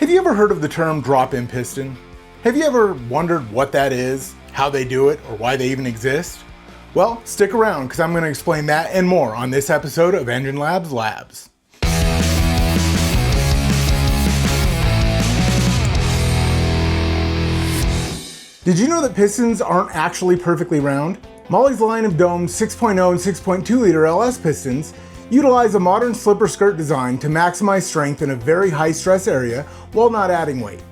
Have you ever heard of the term drop-in piston? Have you ever wondered what that is, how they do it, or why they even exist? Well, stick around because I'm going to explain that and more on this episode of EngineLabs Labs. Did you know that pistons aren't actually perfectly round? Mahle's line of domed 6.0 and 6.2 liter LS pistons utilize a modern slipper skirt design to maximize strength in a very high stress area while not adding weight.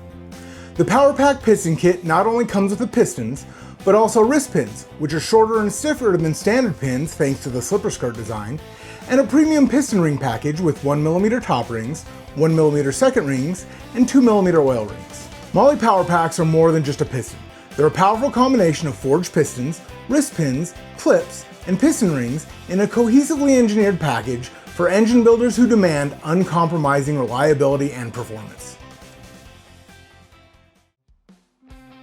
The Power Pack piston kit not only comes with the pistons, but also wrist pins, which are shorter and stiffer than standard pins thanks to the slipper skirt design, and a premium piston ring package with 1mm top rings, 1mm second rings, and 2mm oil rings. Mahle Power Packs are more than just a piston. They're a powerful combination of forged pistons, wrist pins, clips, and piston rings in a cohesively engineered package for engine builders who demand uncompromising reliability and performance.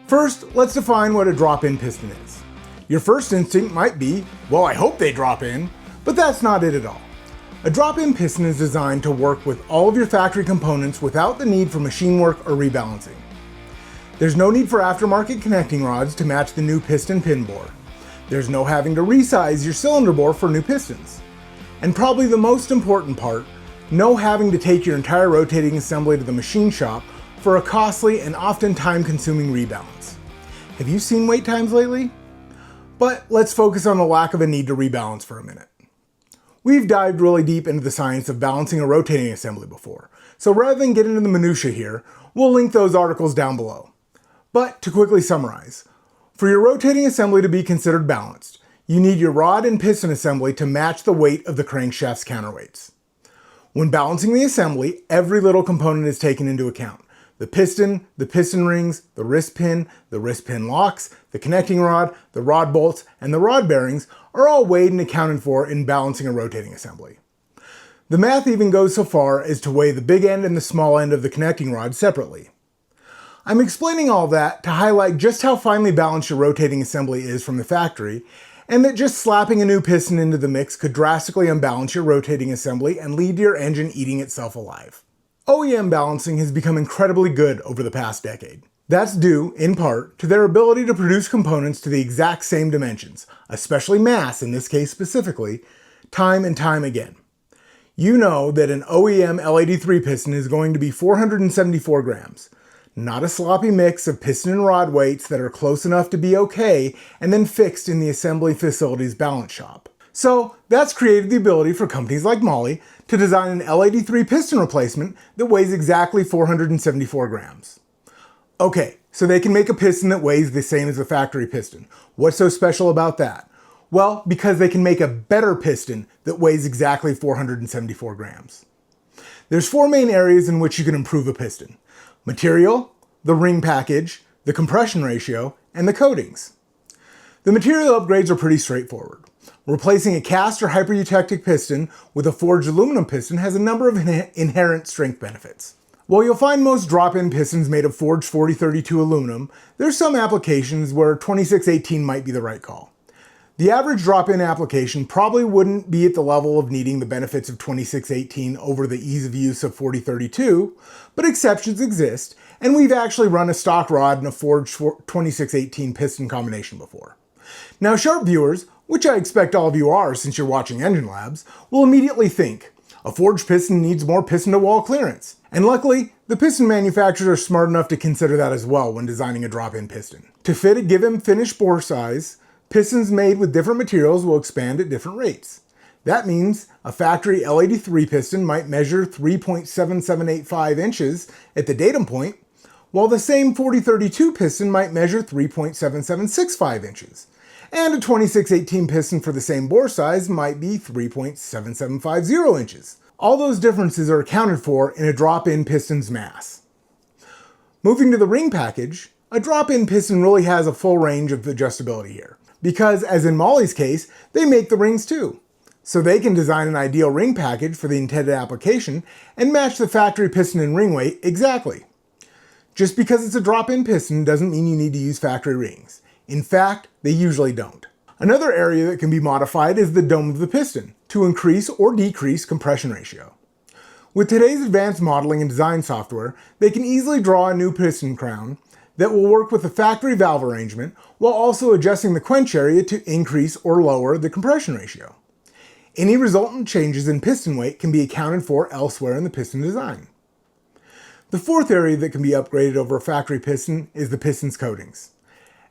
First, let's define what a drop-in piston is. Your first instinct might be, well, I hope they drop in, but that's not it at all. A drop-in piston is designed to work with all of your factory components without the need for machine work or rebalancing. There's no need for aftermarket connecting rods to match the new piston pin bore. There's no having to resize your cylinder bore for new pistons. And probably the most important part, no having to take your entire rotating assembly to the machine shop for a costly and often time-consuming rebalance. Have you seen wait times lately? But let's focus on the lack of a need to rebalance for a minute. We've dived really deep into the science of balancing a rotating assembly before, so rather than get into the minutia here, we'll link those articles down below. But to quickly summarize, for your rotating assembly to be considered balanced, you need your rod and piston assembly to match the weight of the crankshaft's counterweights. When balancing the assembly, every little component is taken into account. The piston rings, the wrist pin locks, the connecting rod, the rod bolts, and the rod bearings are all weighed and accounted for in balancing a rotating assembly. The math even goes so far as to weigh the big end and the small end of the connecting rod separately. I'm explaining all that to highlight just how finely balanced your rotating assembly is from the factory, and that just slapping a new piston into the mix could drastically unbalance your rotating assembly and lead to your engine eating itself alive. OEM balancing has become incredibly good over the past decade. That's due, in part, to their ability to produce components to the exact same dimensions, especially mass in this case specifically, time and time again. You know that an OEM L83 piston is going to be 474 grams. Not a sloppy mix of piston and rod weights that are close enough to be okay and then fixed in the assembly facility's balance shop. So that's created the ability for companies like Mahle to design an L83 piston replacement that weighs exactly 474 grams. Okay, so they can make a piston that weighs the same as the factory piston. What's so special about that? Well, because they can make a better piston that weighs exactly 474 grams. There's four main areas in which you can improve a piston: material, the ring package, the compression ratio, and the coatings. The material upgrades are pretty straightforward. Replacing a cast or hypereutectic piston with a forged aluminum piston has a number of inherent strength benefits. While you'll find most drop-in pistons made of forged 4032 aluminum, there's some applications where 2618 might be the right call. The average drop-in application probably wouldn't be at the level of needing the benefits of 2618 over the ease of use of 4032, but exceptions exist, and we've actually run a stock rod and a forged 2618 piston combination before. Now, sharp viewers, which I expect all of you are since you're watching EngineLabs, will immediately think, a forged piston needs more piston-to-wall clearance. And luckily, the piston manufacturers are smart enough to consider that as well when designing a drop-in piston. To fit a given finished bore size, pistons made with different materials will expand at different rates. That means a factory L83 piston might measure 3.7785 inches at the datum point, while the same 4032 piston might measure 3.7765 inches. And a 2618 piston for the same bore size might be 3.7750 inches. All those differences are accounted for in a drop-in piston's mass. Moving to the ring package, a drop-in piston really has a full range of adjustability here, because as in Mahle's case, they make the rings too. So they can design an ideal ring package for the intended application and match the factory piston and ring weight exactly. Just because it's a drop-in piston doesn't mean you need to use factory rings. In fact, they usually don't. Another area that can be modified is the dome of the piston to increase or decrease compression ratio. With today's advanced modeling and design software, they can easily draw a new piston crown that will work with the factory valve arrangement while also adjusting the quench area to increase or lower the compression ratio. Any resultant changes in piston weight can be accounted for elsewhere in the piston design. The fourth area that can be upgraded over a factory piston is the piston's coatings.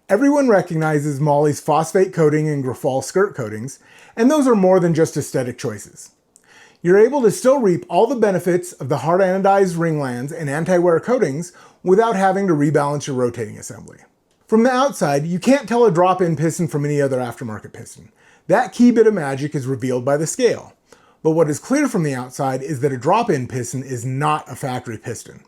Everyone recognizes Mahle's phosphate coating and Grafal skirt coatings, and those are more than just aesthetic choices. You're able to still reap all the benefits of the hard anodized ringlands and anti-wear coatings without having to rebalance your rotating assembly. From the outside, you can't tell a drop-in piston from any other aftermarket piston. That key bit of magic is revealed by the scale. But what is clear from the outside is that a drop-in piston is not a factory piston.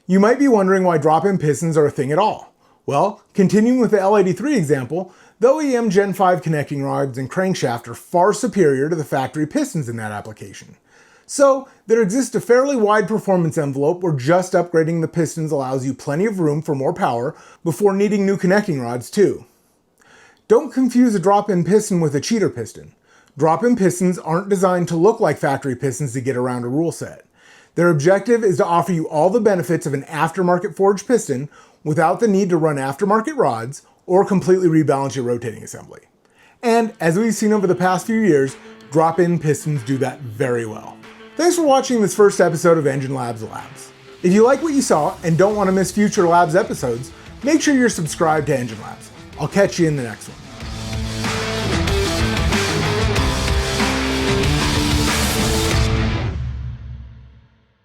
You might be wondering why drop-in pistons are a thing at all. Well, continuing with the L83 example, the OEM Gen 5 connecting rods and crankshaft are far superior to the factory pistons in that application. So, there exists a fairly wide performance envelope where just upgrading the pistons allows you plenty of room for more power before needing new connecting rods too. Don't confuse a drop-in piston with a cheater piston. Drop-in pistons aren't designed to look like factory pistons to get around a rule set. Their objective is to offer you all the benefits of an aftermarket forged piston without the need to run aftermarket rods or completely rebalance your rotating assembly. And as we've seen over the past few years, drop-in pistons do that very well. Thanks for watching this first episode of EngineLabs Labs. If you like what you saw and don't want to miss future Labs episodes, make sure you're subscribed to EngineLabs. I'll catch you in the next one.